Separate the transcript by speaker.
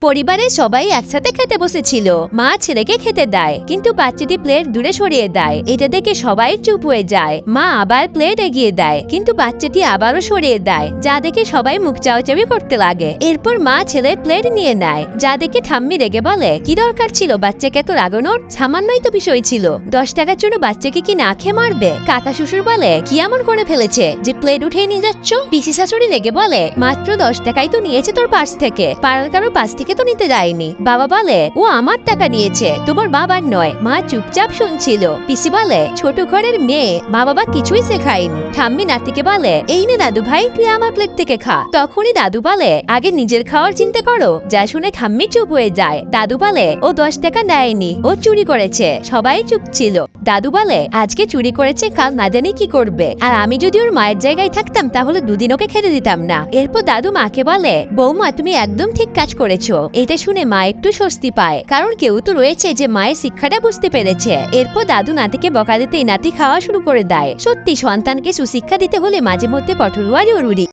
Speaker 1: পরিবারের সবাই একসাথে খেতে বসেছিল। মা ছেলেকে খেতে দেয়, কিন্তু বাচ্চাটি প্লেট দূরে সরিয়ে দেয়। এটা দেখে সবাই চুপ হয়ে যায়। মা আবার প্লেট এগিয়ে দেয়, কিন্তু বাচ্চাটি আবারও সরিয়ে দেয়, যা দেখে সবাই মুখ চাওয়াচাওয়ি করতে লাগে। এরপর মা ছেলের প্লেট নিয়ে নেয়, যা দেখে ঠাম্মি রেগে বলে, কি দরকার ছিল বাচ্চাকে এত রাগানোর? সামান্যই তো বিষয় ছিল, 10 টাকার জন্য বাচ্চাকে কি না খেয়ে মারবে? কাকা শ্বশুর বলে, কি এমন করে ফেলেছে যে প্লেট উঠিয়ে নিয়ে যাচ্ছ? পিসি শাশুড়ি রেগে বলে, মাত্র 10 টাকাই তো নিয়েছে তোর পার্স থেকে, পাড়ার কারো পাশ থেকে তো নিতে যায়নি। বাবা বলে, ও আমার টাকা নিয়েছে, তোমার বাবার নয়। মা চুপচাপ শুনছিল। পিসি বলে, ছোট ঘরের মেয়ে, মা বাবা কিছুই শেখায়নি। ঠাম্মি নাতিকে বলে, এই নে দাদু ভাই, তুই আমার প্লেট থেকে খা। তখনই দাদু বলে, আগে নিজের খাওয়ার চিন্তা করো। যা শুনে ঠাম্মি চুপ হয়ে যায়। দাদু বলে, ও 10 টাকা নেয়নি, ও চুরি করেছে। সবাই চুপ ছিল। দাদু বলে, আজকে চুরি করেছে, কাল না জানি কি করবে। আর আমি যদি ওর মায়ের জায়গায় থাকতাম, তাহলে দুদিন ওকে খেতে দিতাম না। এরপর দাদু মাকে বলে, বৌমা তুমি একদম ঠিক কাজ করেছো। এটা শুনে মা একটু স্বস্তি পায়, কারণ কেউ তো রয়েছে যে মায়ের শিক্ষাটা বুঝতে পেরেছে। এরপর দাদু নাতিকে বকা দিতেই নাতি খাওয়া শুরু করে দেয়। সত্যি সন্তানকে সুশিক্ষা দিতে হলে মাঝে মধ্যে কঠোর হওয়া জরুরি।